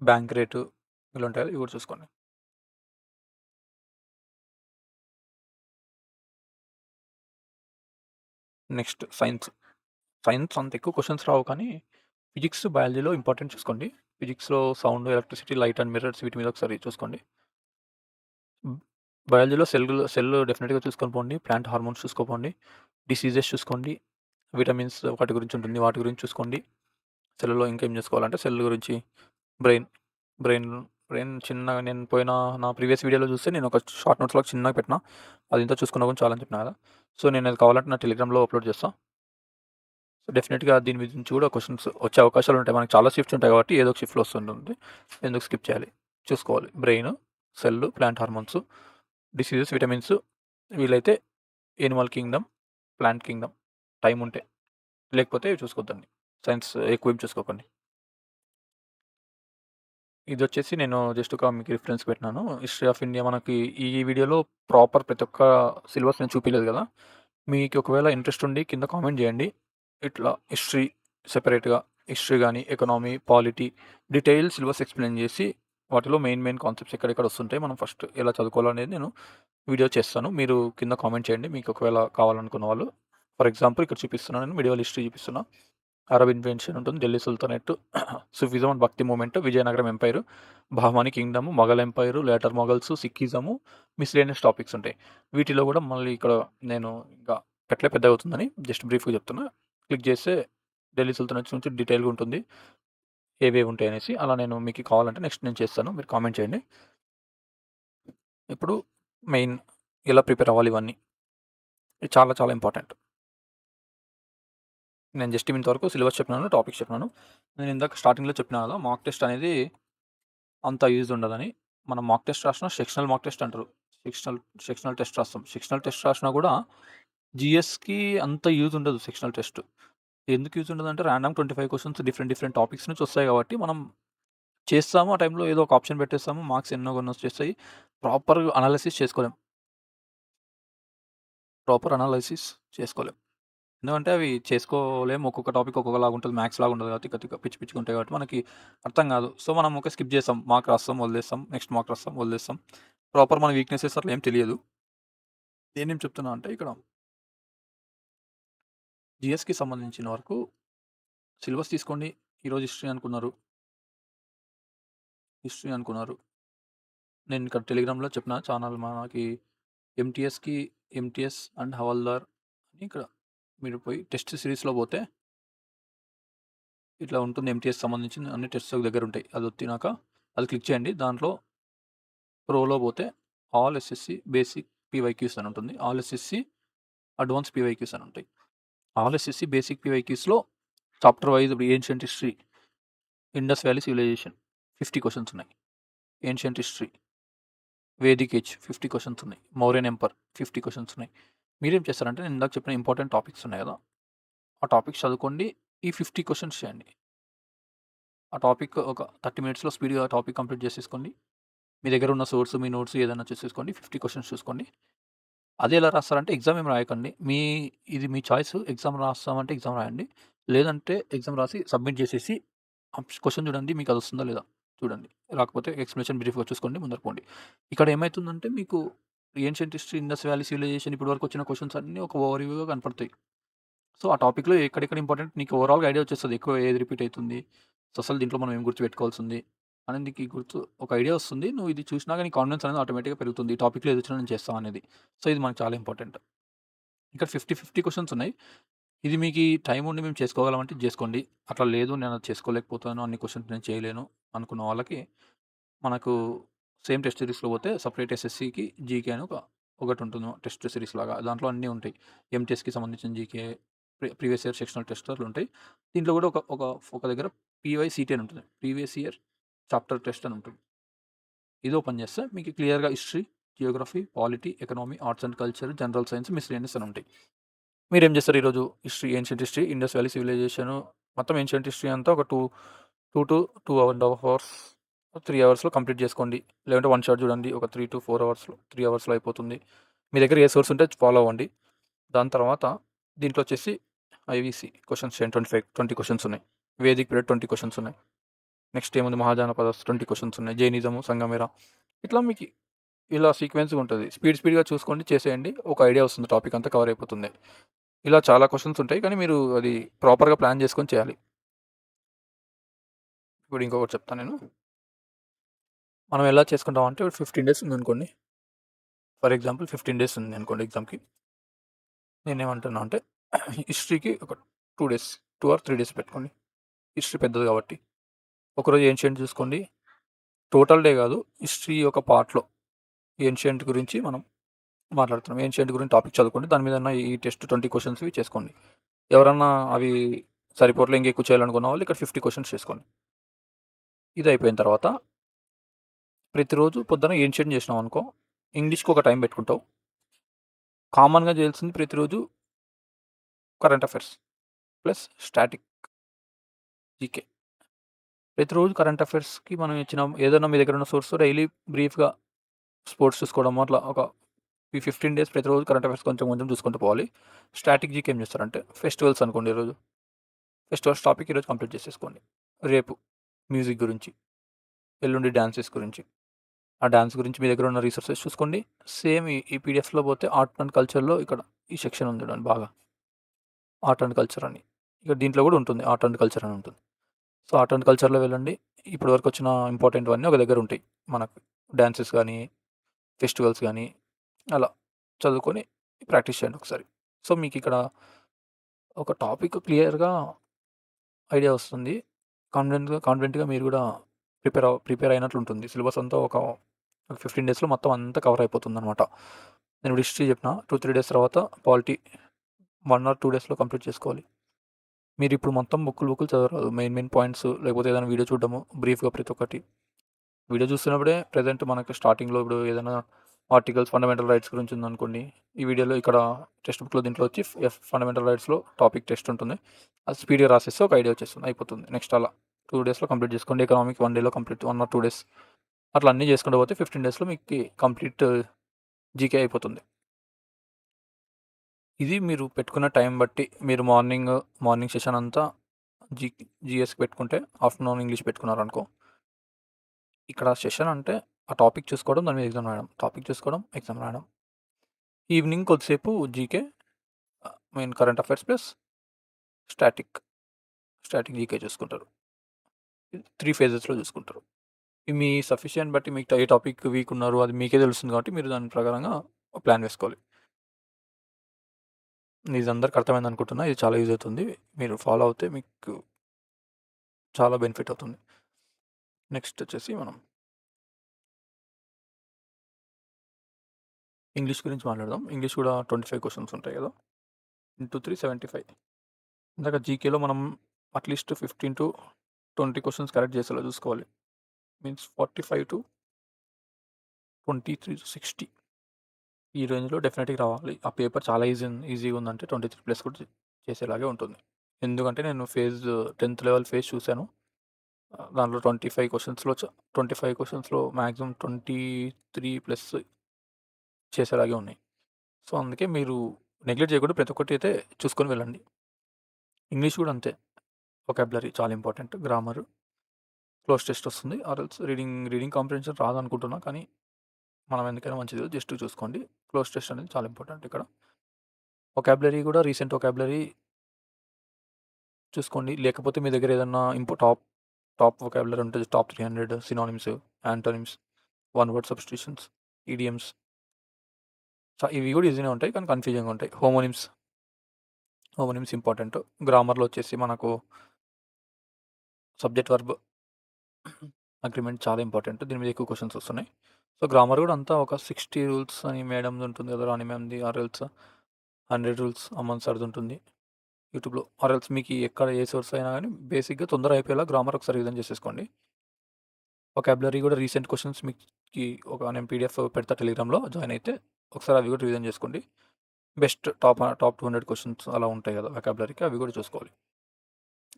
bank rate ఇలా ఉంటాయి కదా! ఇవి కూడా చూసుకోండి. నెక్స్ట్ సైన్స్ అంత ఎక్కువ క్వెషన్స్ రావు కానీ ఫిజిక్స్, బయాలజీలో ఇంపార్టెంట్ చూసుకోండి. ఫిజిక్స్‌లో sound, electricity, light and mirrors వీటి మీద ఒకసారి చూసుకోండి. హ్మ్. బయాలజీలో సెల్ డెఫినిట్‌గా చూసుకొని పోండి. ప్లాంట్ హార్మోన్స్ చూసుకోపోండి. డిసీజెస్ చూసుకోండి. విటమిన్స్ వాటి గురించి ఉంటుంది. వాటి గురించి చూసుకోండి. సెల్‌లో ఇంకేం చూసుకోవాలంటే సెల్ గురించి బ్రెయిన్, బ్రెయిన్ బ్రెయిన్ చిన్నగా నేను నా ప్రీవియస్ వీడియోలో చూస్తే నేను ఒక షార్ట్ నోట్స్‌లాగా చిన్నగా పెట్టినా. అదింతా చూసుకున్నా కూడా చాలని చెప్పినా కదా! సో, నేను అది కావాలంటే నా టెలిగ్రామ్‌లో అప్‌లోడ్ చేస్తా. సో, డెఫినిట్‌గా దీని మీద నుంచి కూడా క్వెషన్స్ వచ్చే అవకాశాలుంటాయి. మనకు చాలా షిఫ్ట్స్ ఉంటాయి కాబట్టి ఏదో ఒక షిఫ్ట్‌లో వస్తుంటుంది. ఎందుకు స్కిప్ చేయాలి? చూసుకోవాలి. Brain, cell, plant hormones, diseases, vitamins, వీలైతే animal kingdom, plant kingdom time ఉంటే. లేకపోతే చూసుకోవద్దండి. సైన్స్ ఎక్కువేం చూసుకోకండి. ఇదొచ్చేసి నేను జస్ట్ ఒక మీకు రిఫరెన్స్ పెట్టినాను. హిస్టరీ ఆఫ్ ఇండియా మనకి ఈ వీడియోలో ప్రాపర్ ప్రతి ఒక్క సిలబస్ నేను చూపియలేదు కదా! మీకు ఒకవేళ ఇంట్రెస్ట్ ఉండి కింద కామెంట్ చేయండి. ఇట్లా సెపరేట్‌గా హిస్టరీ గాని, economy, polity detail syllabus explain చేసి వాటిలో మెయిన్ కాన్సెప్ట్స్ ఎక్కడెక్కడ వస్తుంటాయి. మనం ఫస్ట్ ఎలా చదువుకోవాలనేది నేను వీడియో చేస్తాను. మీరు కింద కామెంట్ చేయండి. మీకు ఒకవేళ కావాలనుకున్న వాళ్ళు. ఫర్ ఎగ్జాంపుల్ ఇక్కడ చూపిస్తున్నాను నేను మిడివల్ హిస్టరీ చూపిస్తున్నా. అరబ్ ఇన్వెన్షన్ ఉంటుంది. Delhi sultanate, sufism and bhakti movement, Vijayanagaram empire, Bahmani kingdom, Mughal empire, later Mughals, Sikhism, miscellaneous topics ఉంటాయి. వీటిలో కూడా మళ్ళీ ఇక్కడ నేను ఇంకా పెట్టలే పెద్దగవుతుందని జస్ట్ బ్రీఫ్‌గా చెప్తున్నా. క్లిక్ చేస్తే ఢిల్లీ సుల్తానేట్స్ నుంచి డీటెయిల్‌గా ఉంటుంది. ఏవేవి ఉంటాయనేసి. అలా నేను మీకు కావాలంటే నెక్స్ట్ నేను చేస్తాను. మీరు కామెంట్ చేయండి. ఇప్పుడు మెయిన్ ఎలా ప్రిపేర్ అవ్వాలి ఇవన్నీ. ఇది చాలా చాలా ఇంపార్టెంట్. నేను జస్ట్ ఇంతవరకు సిలబస్ చెప్పినాను, టాపిక్స్ చెప్పినాను. నేను ఇందాక స్టార్టింగ్‌లో చెప్పినా కదా! మాక్ టెస్ట్ అనేది అంత యూజ్ ఉండదని. మనం మాక్ టెస్ట్ రాసినా సెక్షనల్ మాక్ టెస్ట్ అంటారు. సెక్షనల్ సెక్షనల్ టెస్ట్ రాస్తాం. సెక్షనల్ టెస్ట్ రాసినా కూడా జీఎస్‌కి అంత యూజ్ ఉండదు సెక్షనల్ టెస్ట్. ఎందుకు యూజ్ ఉండదంటే రాండమ్ 25 క్వెషన్స్ డిఫరెంట్ టాపిక్స్ నుంచి వస్తాయి కాబట్టి మనం చేస్తాము. ఆ టైంలో ఏదో ఒక ఆప్షన్ పెట్టేస్తాము. మార్క్స్ ఎన్నో కొన్ని వచ్చేస్తాయి. ప్రాపర్ అనాలిసిస్ చేసుకోలేం. ఎందుకంటే అవి చేసుకోలేము. ఒక్కొక్క టాపిక్ ఒక్కొక్కలాగా ఉంటది. మ్యాథ్స్ లాగా ఉండదు కాబట్టి తిక్క తిక్క పిచ్చి పిచ్చిగా ఉంటాయి కాబట్టి మనకి అర్థం కాదు. సో, మనం ఒక స్కిప్ చేస్తాం. మార్క్ రాస్తాం, వదిలేస్తాం. నెక్స్ట్ మార్క్ రాస్తాం, వదిలేస్తాం. ప్రాపర్ మన వీక్‌నెసెస్ అట్లా ఏం తెలియదు. నేనేం చెప్తున్నా అంటే ఇక్కడ జీఎస్‌కి సంబంధించిన వరకు సిలబస్ తీసుకోండి. ఈరోజు హిస్టరీ అనుకున్నారు. నేను ఇక్కడ టెలిగ్రామ్‌లో చెప్పిన ఛానల్ మనకి ఎంటీఎస్ అండ్ హవాల్దార్ అని ఇక్కడ మీరు పోయి టెస్ట్ సిరీస్‌లో పోతే ఇట్లా ఉంటుంది. ఎంటీఎస్ సంబంధించిన అన్ని టెస్ట్స్ ఒక దగ్గర ఉంటాయి. అది ఒత్తినాక అది క్లిక్ చేయండి. దాంట్లో ప్రోలో పోతే ఆల్ ఎస్ఎస్‌సి బేసిక్ పీవైక్యూస్ అని ఉంటుంది. ఆల్ ఎస్ఎస్‌సి అడ్వాన్స్ పీవైక్యూస్ అని ఉంటాయి. ఆల్ ఎస్ఎస్‌సి బేసిక్ పీవైక్యూస్‌లో chapter wise ancient history, Indus valley civilisation 50 questions ఉన్నాయి. Ancient history, Vedic age 50 questions ఉన్నాయి. మౌర్యన్ ఎంపర్ 50 క్వెషన్స్ ఉన్నాయి. మీరేం చేస్తారంటే నేను ఇందాక చెప్పిన ఇంపార్టెంట్ టాపిక్స్ ఉన్నాయి కదా! ఆ టాపిక్స్ చదువుకోండి. ఈ 50 క్వెషన్స్ చేయండి. ఆ టాపిక్ ఒక 30 మినిట్స్‌లో స్పీడ్‌గా టాపిక్ కంప్లీట్ చేసేసుకోండి. మీ దగ్గర ఉన్న సోర్స్, మీ నోట్స్ ఏదైనా చూసేసుకోండి. 50 క్వెషన్స్ చూసుకోండి. అది ఎలా రాస్తారంటే ఎగ్జామ్ ఏమి రాయకండి. ఇది మీ చాయిస్. ఎగ్జామ్ రాస్తామంటే ఎగ్జామ్ రాయండి. లేదంటే ఎగ్జామ్ రాసి సబ్మిట్ చేసేసి క్వెషన్ చూడండి. మీకు అది వస్తుందా లేదా చూడండి. రాకపోతే ఎక్స్‌ప్లనేషన్ బ్రీఫ్‌గా చూసుకోండి. ముందర పోండి. ఇక్కడ ఏమైతుందంటే మీకు ancient history, Indus valley civilisation ఇప్పటి వరకు వచ్చిన క్వెషన్స్ అన్నీ ఒక ఓవర్‌వ్యూగా కనపడతాయి. సో, ఆ టాపిక్‌లో ఎక్కడెక్కడ ఇంపార్టెంట్ నీకు ఓవరాల్‌గా ఐడియా వచ్చేస్తది. ఎక్కువ ఏది రిపీట్ అయితుంది. సో, అసలు దీంట్లో మనం ఏం గుర్తుపెట్టుకోవాల్సింది అనేది నీకు ఒక ఐడియా వస్తుంది. నువ్వు ఇది చూసినాక నీ కాన్ఫిడెన్స్ అనేది ఆటోమేటిక్‌గా పెరుగుతుంది. ఈ టాపిక్‌లో ఏదొచ్చినా నేను చేస్తా అనేది. సో, ఇది మనకు చాలా ఇంపార్టెంట్. ఇక్కడ 50 క్వెషన్స్ ఉన్నాయి. ఇది మీకి టైం ఉండి మేము చేసుకోగలమంటే చేసుకోండి. అట్లా లేదు నేను అది చేసుకోలేకపోతాను, అన్ని క్వెషన్స్ నేను చేయలేను అనుకున్న వాళ్ళకి మనకు సేమ్ టెస్ట్ సిరీస్‌లో పోతే సెపరేట్ ఎస్ఎస్‌సికి జీకే అని ఒకటుంటుంది టెస్ట్ సిరీస్ లాగా. దాంట్లో అన్నీ ఉంటాయి. ఎంటీఎస్‌కి సంబంధించిన GK, previous year sectional test అట్లుంటాయి. దీంట్లో కూడా ఒక ఒక ఒక దగ్గర పీవైసీటీ అని ఉంటుంది. ప్రీవియస్ ఇయర్ చాప్టర్ టెస్ట్ అని ఉంటుంది. ఇది ఓపెన్ చేస్తే మీకు క్లియర్‌గా history, geography, polity, economy, arts and culture, general science, miscellaneous అని ఉంటాయి. మీరేం చేస్తారు ఈరోజు ancient history, Indus valley civilisation మొత్తం ఏన్షియంట్ హిస్టరీ అంతా ఒక 2 to 2.5 అవర్స్, 3 అవర్స్‌లో కంప్లీట్ చేసుకోండి. లేదంటే వన్ షాట్ చూడండి. ఒక 3 to 4 అవర్స్‌లో, 3 అవర్స్‌లో అయిపోతుంది. మీ దగ్గర ఏ సోర్స్ ఉంటే ఫాలో అవ్వండి. దాని తర్వాత దీంట్లో వచ్చేసి ఐవీసీ క్వెషన్స్ చేయండి. 20 క్వెషన్స్ ఉన్నాయి. వేదిక్ పీరియడ్ 20 క్వెషన్స్ ఉన్నాయి. నెక్స్ట్ ఏముంది మహాజనపదాస్ 20 క్వెషన్స్ ఉన్నాయి. జైనిజము, సంగమేర ఇట్లా మీకు ఇలా సీక్వెన్స్‌గా ఉంటది. స్పీడ్‌గా చూసుకోండి, చేసేయండి. ఒక ఐడియా వస్తుంది. టాపిక్ అంతా కవర్ అయిపోతుంది. ఇలా చాలా క్వెషన్స్ ఉంటాయి. కానీ మీరు అది ప్రాపర్‌గా ప్లాన్ చేసుకొని చేయాలి. ఇప్పుడు ఇంకొకటి చెప్తాను నేను. మనం ఎలా చేసుకుంటాం అంటే 15 డేస్ ఉందనుకోండి. ఫర్ ఎగ్జాంపుల్ 15 డేస్ ఉంది అనుకోండి ఎగ్జామ్‌కి. నేనేమంటున్నా అంటే హిస్టరీకి ఒక 2 డేస్, 2 ఆర్ 3 డేస్ పెట్టుకోండి. హిస్టరీ పెద్దది కాబట్టి. ఒకరోజు ఏన్షియంట్ చూసుకోండి. టోటల్ డే కాదు. హిస్టరీ ఒక పార్ట్‌లో ఏన్షియంట్ గురించి మనం మాట్లాడుతున్నాం. ఏన్షియంట్ గురించి టాపిక్ చదువుకోండి. దాని మీద ఈ టెస్ట్ 20 క్వెషన్స్‌వి చేసుకోండి. ఎవరన్నా అవి సరిపోట్లే ఇంకెక్కువ చేయాలనుకున్న వాళ్ళు ఇక్కడ 50 క్వెషన్స్ చేసుకోండి. ఇది అయిపోయిన తర్వాత ప్రతిరోజు పొద్దున ఏన్షియంట్ చేసినామనుకో, ఇంగ్లీష్‌కి ఒక టైం పెట్టుకుంటావు. కామన్‌గా చేయాల్సింది ప్రతిరోజు current affairs plus static GK. ప్రతిరోజు కరెంట్ అఫైర్స్‌కి మనం ఇచ్చిన ఏదైనా మీ దగ్గర ఉన్న సోర్స్‌తో డైలీ బ్రీఫ్‌గా స్పోర్ట్స్ చూసుకోవడం అట్లా ఈ 15 డేస్ ప్రతిరోజు కరెంట్ అఫైర్స్ కొంచెం కొంచెం చూసుకుంటూ పోవాలి. స్టాటిక్ జీకే ఏం చేస్తారంటే ఫెస్టివల్స్ అనుకోండి ఈరోజు. ఫెస్టివల్స్ టాపిక్ ఈరోజు కంప్లీట్ చేసేసుకోండి. రేపు మ్యూజిక్ గురించి, ఎల్లుండి డాన్సెస్ గురించి. ఆ డాన్స్ గురించి మీ దగ్గర ఉన్న రిసోర్సెస్ చూసుకోండి. సేమ్ ఈ పీడిఎఫ్‌లో పోతే ఆర్ట్ అండ్ కల్చర్‌లో ఇక్కడ ఈ సెక్షన్ ఉంది చూడండి బాగా. ఆర్ట్ అండ్ కల్చర్ అని. ఇక దీంట్లో కూడా ఉంటుంది. ఆర్ట్ అండ్ కల్చర్ అని ఉంటుంది. సో, ఆర్ట్ అండ్ కల్చర్‌లో వెళ్ళండి. ఇప్పటి వరకు వచ్చిన ఇంపార్టెంట్‌వన్నీ ఒక దగ్గర ఉంటాయి. మనకు డాన్సెస్ గానీ, ఫెస్టివల్స్ గానీ అలా చదువుకొని ప్రాక్టీస్ చేయండి ఒకసారి. సో, మీకిక్కడ ఒక టాపిక్ క్లియర్‌గా ఐడియా వస్తుంది. కాన్ఫిడెంట్‌గా మీరు కూడా ప్రిపేర్ అయినట్లుంటుంది. సిలబస్ అంతా ఒక 15 డేస్‌లో మొత్తం అంతా కవర్ అయిపోతుందనమాట. నేను ఇప్పుడు హిస్టరీ చెప్పిన 2, 3 డేస్ తర్వాత పాలిటీ 1 ఆర్ 2 డేస్‌లో కంప్లీట్ చేసుకోవాలి. మీరిప్పుడు మొత్తం బుక్కులు చదవరాదు. మెయిన్ పాయింట్స్ లేకపోతే ఏదైనా వీడియో చూడడము బ్రీఫ్‌గా ప్రతి ఒక్కటి. వీడియో చూస్తున్నప్పుడే ప్రెజెంట్ మనకు స్టార్టింగ్‌లో ఇప్పుడు ఏదైనా ఆర్టికల్స్ ఫండమెంటల్ రైట్స్ గురించి ఉందనుకోండి. ఈ వీడియోలో ఇక్కడ టెక్స్ట్ బుక్‌లో దీంట్లో వచ్చి ఫండమెంటల్ రైట్స్‌లో టాపిక్ టెస్ట్ ఉంటుంది. అది స్పీడ్‌గా రాసేస్తే ఒక ఐడియా వచ్చేస్తుంది. అయిపోతుంది. నెక్స్ట్ అలా 2 డేస్‌లో కంప్లీట్ చేసుకోండి. ఎకనామిక్ 1 డేలో కంప్లీట్ 1 ఆర్ 2 డేస్ అట్లా అన్నీ చేసుకుంటూ పోతే 15 డేస్‌లో మీకు కంప్లీట్ జీకే అయిపోతుంది. ఇది మీరు పెట్టుకున్న టైం బట్టి మీరు మార్నింగ్ సెషన్ అంతా జీ జీఎస్‌కి పెట్టుకుంటే ఆఫ్టర్‌నూన్ ఇంగ్లీష్ పెట్టుకున్నారనుకో, ఇక్కడ సెషన్ అంటే ఆ టాపిక్ చూసుకోవడం, దాని మీద ఎగ్జామ్ రాయడం. టాపిక్ చూసుకోవడం, ఎగ్జామ్ రాయడం. ఈవినింగ్ కొద్దిసేపు GK main current affairs plus static, static GK చూసుకుంటారు. 3 ఫేజెస్‌లో చూసుకుంటారు. మీ సఫిషియెంట్ బట్టి మీకు ఏ టాపిక్ వీక్ ఉన్నారు అది మీకే తెలుస్తుంది కాబట్టి మీరు దాని ప్రకారంగా ప్లాన్ వేసుకోవాలి. ఇది అందరికి అర్థమైంది అనుకుంటున్నా. ఇది చాలా యూజ్ అవుతుంది. మీరు ఫాలో అవుతే మీకు చాలా బెనిఫిట్ అవుతుంది. నెక్స్ట్ వచ్చేసి మనం ఇంగ్లీష్ గురించి మాట్లాడదాం. ఇంగ్లీష్ కూడా 25 క్వెషన్స్ ఉంటాయి కదా! ఇంటూ 3 75. ఇందాక జీకేలో మనం అట్‌లీస్ట్ 15-20 క్వెషన్స్ కరెక్ట్ చేసేలా చూసుకోవాలి. మీన్స్ 45-23-60 ఈ రేంజ్‌లో డెఫినెట్‌గా రావాలి. ఆ పేపర్ చాలా ఈజీగా ఉందంటే 23 ప్లస్ కూడా చేసేలాగే ఉంటుంది. ఎందుకంటే నేను 10థ్ లెవెల్ ఫేజ్ చూసాను. దాంట్లో 25 క్వెషన్స్‌లో మాక్సిమం 23 ప్లస్ చేసేలాగే ఉన్నాయి. సో, అందుకే మీరు నెగ్లెక్ట్ చేయకుండా ప్రతి ఒక్కటి అయితే చూసుకొని వెళ్ళండి. ఇంగ్లీష్ కూడా అంతే. వొకాబులరీ చాలా ఇంపార్టెంట్. గ్రామర్, క్లోజ్ టెస్ట్ వస్తుంది. ఆర్ ఎల్స్ రీడింగ్ కాంప్రిహెన్షన్ రాదనుకుంటున్నా. కానీ మనం ఎందుకైనా మంచిది జస్ట్ చూసుకోండి. క్లోజ్ టెస్ట్ అనేది చాలా ఇంపార్టెంట్ ఇక్కడ. వొకాబులరీ కూడా రీసెంట్ వొకాబులరీ చూసుకోండి. లేకపోతే మీ దగ్గర ఏదన్నా టాప్ వొకాబులరీ ఉంటది. Top 300 synonyms, antonyms, one word substitutions, idioms. ఇవి కూడా ఈజీనే ఉంటాయి. కానీ కన్‌ఫ్యూజింగ్‌గా ఉంటాయి. Homonyms important. గ్రామర్‌లో వచ్చేసి మనకు సబ్జెక్ట్ వర్బ్ అగ్రీమెంట్ చాలా ఇంపార్టెంట్. దీని మీద ఎక్కువ క్వెషన్స్ వస్తున్నాయి. సో, గ్రామర్ కూడా అంతా ఒక 60 రూల్స్ అని మేడంది ఉంటుంది కదా! రాణి మ్యామ్‌ది. ఆర్ ఎల్స్ 100 రూల్స్ అమన్ సార్‌ది ఉంటుంది యూట్యూబ్‌లో. ఆర్ ఎల్స్ మీకు ఎక్కడ ఏ సోర్స్ అయినా గానీ బేసిక్‌గా తొందరగా అయిపోయేలా గ్రామర్ ఒకసారి రివిజన్ చేసేసుకోండి. వొకాబులరీ కూడా రీసెంట్ క్వెషన్స్ మీకి నేను పీడీఎఫ్ పెడతా టెలిగ్రామ్‌లో జాయిన్ అయితే ఒకసారి అవి కూడా రివిజన్ చేసుకోండి. బెస్ట్ టాప్ 200 క్వెషన్స్ అలా ఉంటాయి కదా! వొకాబులరీకి అవి కూడా చూసుకోవాలి.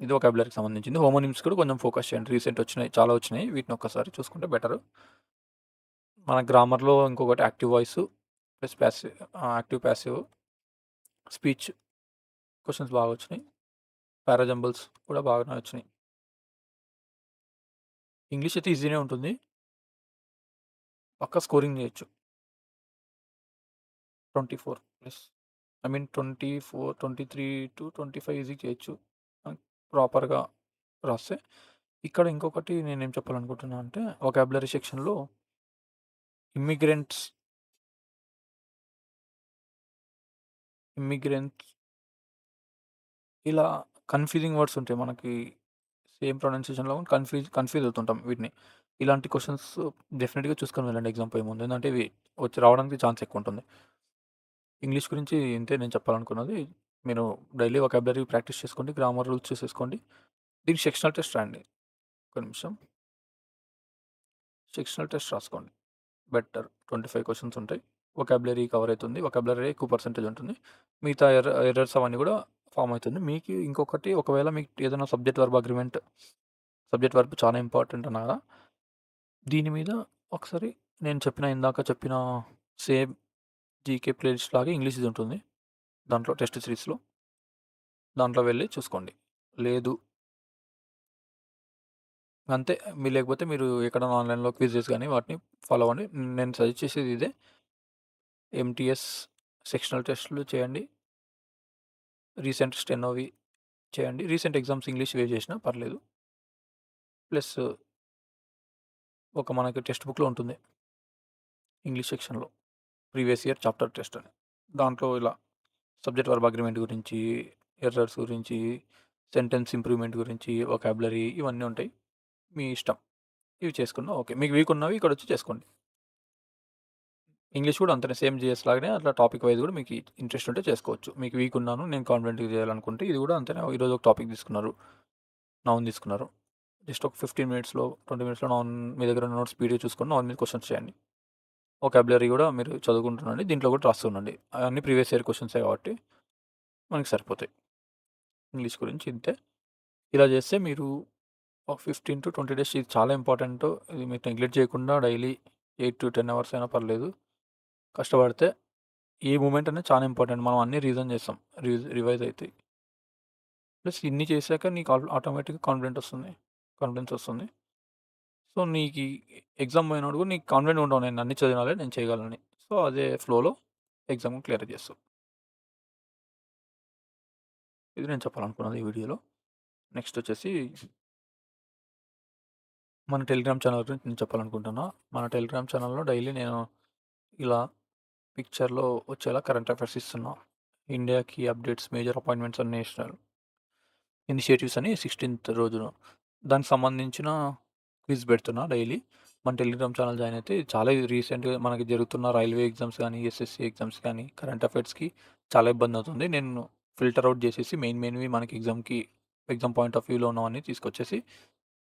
ఇది వొకాబులరీకి సంబంధించింది. హోమోనిమ్స్ కూడా కొంచెం ఫోకస్ చేయండి. రీసెంట్ వచ్చినాయి. చాలా వచ్చినాయి. వీటిని ఒక్కసారి చూసుకుంటే బెటరు. మన గ్రామర్‌లో ఇంకొకటి active voice plus active, passive speech questions బాగా వచ్చినాయి. పారాజంబుల్స్ కూడా బాగానే వచ్చినాయి. ఇంగ్లీష్ అయితే ఈజీనే ఉంటుంది. పక్కా స్కోరింగ్ చేయొచ్చు. 24 ప్లస్ ఐ మీన్ 24, 23-25 ఈజీగా చేయొచ్చు. ప్రాపర్‌గా రాస్తే. ఇక్కడ ఇంకొకటి నేనేం చెప్పాలనుకుంటున్నా అంటే వొకాబులరీ సెక్షన్‌లో ఇమ్మిగ్రెంట్స్ ఇమ్మిగ్రెంట్స్ ఇలా కన్‌ఫ్యూజింగ్ వర్డ్స్ ఉంటాయి. మనకి సేమ్ ప్రొనౌన్సియేషన్‌లో కన్‌ఫ్యూజ్ అవుతుంటాం వీటిని. ఇలాంటి క్వెషన్స్ డెఫినిట్‌గా చూసుకొని వెళ్ళండి ఎగ్జామ్ పోయే ముందు. ఎందుకంటే ఇవి వచ్చి రావడానికి ఛాన్స్ ఎక్కువుంటుంది. ఇంగ్లీష్ గురించి ఇంతే నేను చెప్పాలనుకున్నది. మీరు డైలీ వొకాబులరీ ప్రాక్టీస్ చేసుకోండి. గ్రామర్ రూల్స్ చూసేసుకోండి. దీనికి సెక్షనల్ టెస్ట్ రాయండి. ఒక్క నిమిషం. సెక్షనల్ టెస్ట్ రాసుకోండి. బెటర్ 25 క్వెషన్స్ ఉంటాయి. వొకాబులరీ కవర్ అయితుంది. వొకాబులరీ ఎక్కువ పర్సెంటేజ్ ఉంటుంది. మిగతా ఎర్రర్స్ అవన్నీ కూడా ఫార్మ్ అవుతుంది. మీకు ఇంకొకటి ఒకవేళ మీకు ఏదైనా సబ్జెక్ట్ వర్బ్ చాలా ఇంపార్టెంట్ అన్నా కదా! దీని మీద ఒకసారి ఇందాక చెప్పిన సేమ్ జీకే ప్లేలిస్ట్ లాగే ఇంగ్లీష్‌ది ఉంటుంది. దాంట్లో టెస్ట్ సిరీస్‌లో. దాంట్లో వెళ్లి చూసుకోండి. లేదు అంతే. లేకపోతే మీరు ఎక్కడైనా ఆన్‌లైన్‌లో క్విజెస్ గాని వాటిని ఫాలో అవ్వండి. నేను సజెస్ట్ చేసేది ఇదే. ఎంటీఎస్ సెక్షనల్ టెస్ట్‌లు చేయండి. రీసెంట్ స్టెనోవి చేయండి. రీసెంట్ ఎగ్జామ్స్ ఇంగ్లీష్‌వే చేసినా పర్లేదు. ప్లస్ మనకి టెక్స్ట్ బుక్‌లో ఉంటుంది. ఇంగ్లీష్ సెక్షన్‌లో. ప్రీవియస్ ఇయర్ చాప్టర్ టెస్ట్ అని. దాంట్లో ఇలా సబ్జెక్ట్ వర్బ్ అగ్రీమెంట్ గురించి, ఎర్రర్స్ గురించి, సెంటెన్స్ ఇంప్రూవ్‌మెంట్ గురించి, వొకాబులరీ ఇవన్నీ ఉంటాయి. మీ ఇష్టం. ఇవి చేసుకున్నా ఓకే. మీకు వీక్ ఉన్నవి ఇక్కడొచ్చి చేసుకోండి. ఇంగ్లీష్ కూడా అంతనే సేమ్ జీఎస్ లాగానే అట్లా టాపిక్ వైస్ కూడా మీకు ఇంట్రెస్ట్ ఉంటే చేసుకోవచ్చు. మీకు వీక్ ఉన్నాను నేను కాన్ఫిడెంట్‌గా చేయాలనుకుంటే ఇది కూడా అంతేనే. ఈరోజు ఒక టాపిక్ తీసుకున్నారు. నౌన్ తీసుకున్నారు. జస్ట్ ఒక 15 మినిట్స్‌లో, 20 మినిట్స్‌లో నౌన్ మీ దగ్గర ఉన్న నోట్స్ పీడిఎఫ్ చూసుకొని నౌన్ మీద క్వెషన్స్ చేయండి. వొకాబులరీ కూడా మీరు చదువుకుంటుండండి. దీంట్లో కూడా రాస్తుండండి. అవన్నీ ప్రీవియస్ ఇయర్ క్వెషన్సే కాబట్టి మనకి సరిపోతాయి. ఇంగ్లీష్ గురించి ఇంతే. ఇలా చేస్తే మీరు ఒక 15-20 డేస్ ఇది చాలా ఇంపార్టెంట్. ఇది మీరు నెగ్లెక్ట్ చేయకుండా డైలీ 8-10 అవర్స్ అయినా పర్లేదు. కష్టపడితే ఈ మూమెంట్ అనేది చాలా ఇంపార్టెంట్. మనం అన్నీ రీజన్ చేస్తాం. రివైజ్ అయితాయి. ప్లస్ ఇన్ని చేశాక నీకు ఆటోమేటిక్‌గా కాన్ఫిడెన్స్ వస్తుంది. సో, నీకీ ఎగ్జామ్ పోయినప్పుడు కూడా నీకు కాన్ఫిడెంట్‌గా ఉంటావు. నేను అన్నీ చదివినాలే, నేను చేయగలనని. సో, అదే ఫ్లోలో ఎగ్జామ్ క్లియర్ చేస్తావు. ఇది నేను చెప్పాలనుకున్నది ఈ వీడియోలో. నెక్స్ట్ వచ్చేసి మన టెలిగ్రామ్ ఛానల్ గురించి నేను చెప్పాలనుకుంటున్నా. మన టెలిగ్రామ్ ఛానల్‌లో డైలీ నేను ఇలా పిక్చర్‌లో వచ్చేలా కరెంట్ అఫైర్స్ ఇస్తున్నా. ఇండియాకి updates, major appointments and national initiatives అని 16థ్ రోజున దానికి సంబంధించిన క్విజ్ పెడుతున్నా డైలీ. మన టెలిగ్రామ్ ఛానల్ జాయిన్ అయితే చాలా రీసెంట్‌గా మనకి జరుగుతున్న రైల్వే ఎగ్జామ్స్ గానీ, ఎస్ఎస్‌సీ ఎగ్జామ్స్ కానీ, కరెంట్ అఫైర్స్‌కి చాలా ఇబ్బందవుతుంది. నేను ఫిల్టర్ ఔట్ చేసేసి మెయిన్‌వి మనకి ఎగ్జామ్ పాయింట్ ఆఫ్ వ్యూలో ఉన్నవన్నీ తీసుకొచ్చేసి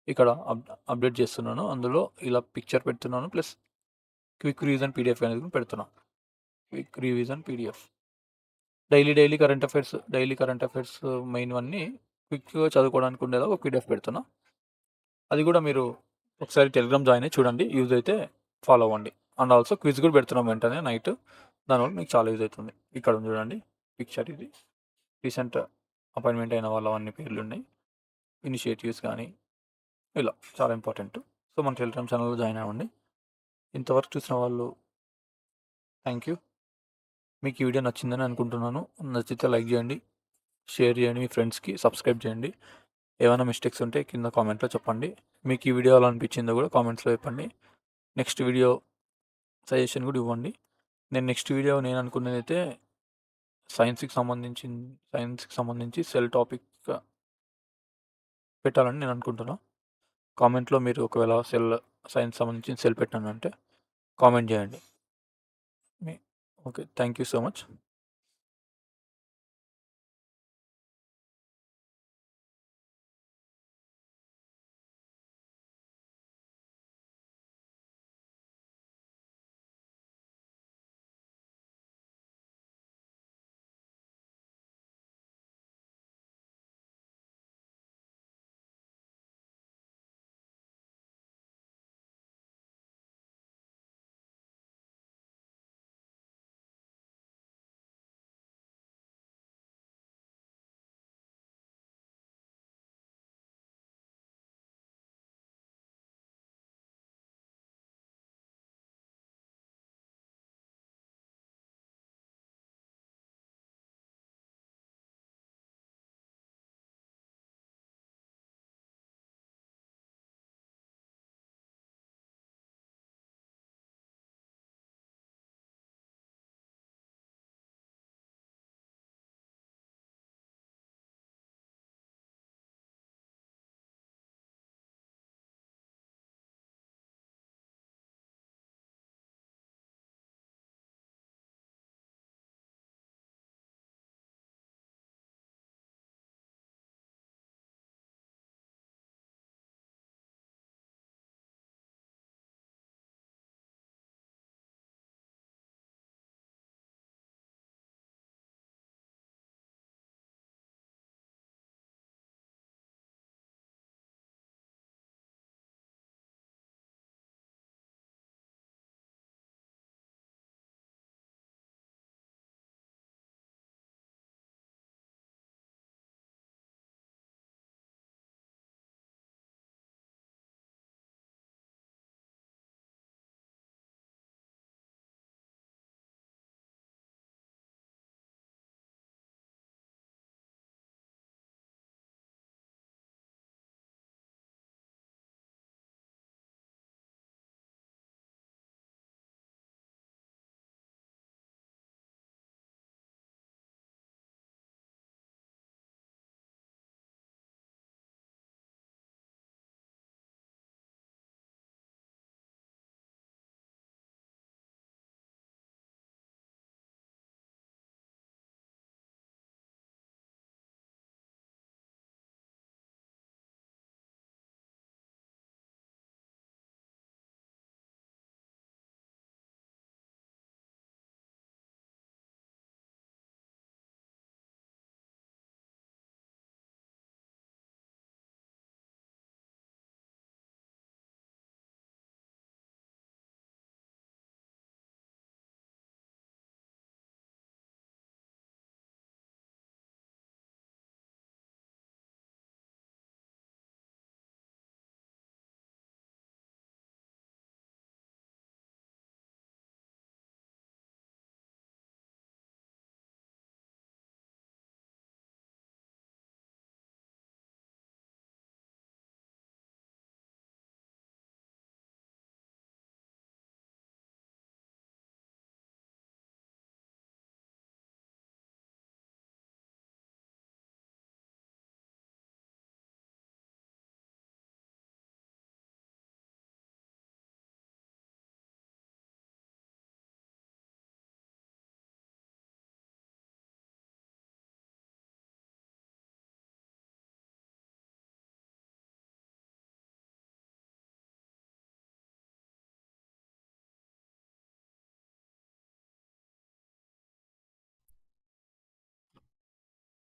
ఇక్కడ అప్డేట్ చేస్తున్నాను. అందులో ఇలా పిక్చర్ పెడుతున్నాను. ప్లస్ క్విక్ రివిజన్ పీడిఎఫ్ అనేది కూడా పెడుతున్నా. Quick revision PDF. Daily current affairs మెయిన్‌వన్నీ క్విక్‌గా చదువుకోవడానికి ఉండేలా ఒక పీడిఎఫ్ పెడుతున్నా. అది కూడా మీరు ఒకసారి టెలిగ్రామ్ జాయిన్ అయ్యి చూడండి. యూజ్ అయితే ఫాలో అవ్వండి. అండ్ ఆల్సో క్విజ్ కూడా పెడుతున్నాం వెంటనే నైట్. దానివల్ల మీకు చాలా యూజ్ అవుతుంది. ఇక్కడ ఉంది చూడండి పిక్చర్ ఇది. రీసెంట్ అపాయింట్మెంట్ అయిన వాళ్ళవన్నీ పేర్లున్నాయి. ఇనిషియేటివ్స్ కానీ ఇలా చాలా ఇంపార్టెంట్. సో, మన టెలిగ్రామ్ ఛానల్‌లో జాయిన్ అవ్వండి. ఇంతవరకు చూసిన వాళ్ళు థ్యాంక్ యూ. మీకు ఈ వీడియో నచ్చిందని అనుకుంటున్నాను. నచ్చితే లైక్ చేయండి, షేర్ చేయండి మీ ఫ్రెండ్స్‌కి, సబ్స్క్రైబ్ చేయండి. ఏమైనా మిస్టేక్స్ ఉంటే కింద కామెంట్‌లో చెప్పండి. మీకు ఈ వీడియో ఎలా అనిపించిందో కూడా కామెంట్స్‌లో చెప్పండి. నెక్స్ట్ వీడియో సజెషన్ కూడా ఇవ్వండి. నెక్స్ట్ వీడియో నేను అనుకున్నదైతే సైన్స్‌కి సంబంధించి సెల్ టాపిక్ పెట్టాలని నేను అనుకుంటున్నా. కామెంట్‌లో మీరు ఒకవేళ సైన్స్ సంబంధించిన సెల్ పెట్టానంటే కామెంట్ చేయండి. మీ okay. Thank you so much.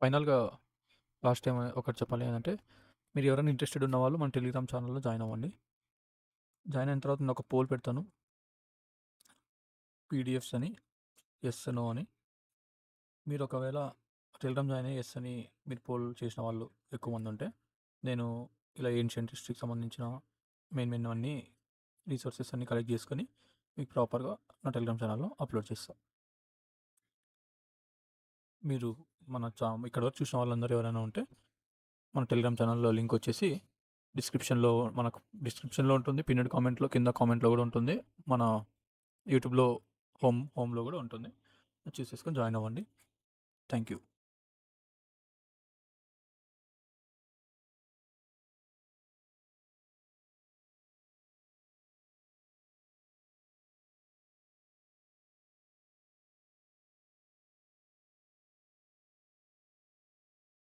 ఫైనల్‌గా లాస్ట్ టైమ్ ఒకటి చెప్పాలి ఏందంటే, మీరు ఎవరైనా ఇంట్రెస్టెడ్ ఉన్నవాళ్ళు మన టెలిగ్రామ్ ఛానల్‌లో జాయిన్ అవ్వండి. జాయిన్ అయిన తర్వాత నేను ఒక పోల్ పెడతాను. పీడీఎఫ్స్ అని, యెస్, నో అని. మీరు ఒకవేళ టెలిగ్రామ్ జాయిన్ అయ్యి యెస్ అని మీరు పోల్ చేసిన వాళ్ళు ఎక్కువ మంది ఉంటే, నేను ఇలా ఏన్షియంట్ హిస్టరీకి సంబంధించిన మెయిన్ అన్నీ రిసోర్సెస్ అన్నీ కలెక్ట్ చేసుకొని మీకు ప్రాపర్‌గా నా టెలిగ్రామ్ ఛానల్‌లో అప్‌లోడ్ చేస్తా. మీరు ఇక్కడి వరకు చూసిన వాళ్ళందరూ ఎవరైనా ఉంటే మన టెలిగ్రామ్ ఛానల్‌లో లింక్ వచ్చేసి డిస్క్రిప్షన్‌లో డిస్క్రిప్షన్‌లో ఉంటుంది. పిన్నెడ్ కామెంట్‌లో కింద కామెంట్‌లో కూడా ఉంటుంది. మన యూట్యూబ్‌లో హోమ్‌లో కూడా ఉంటుంది. చూసేసుకొని జాయిన్ అవ్వండి. Thank you.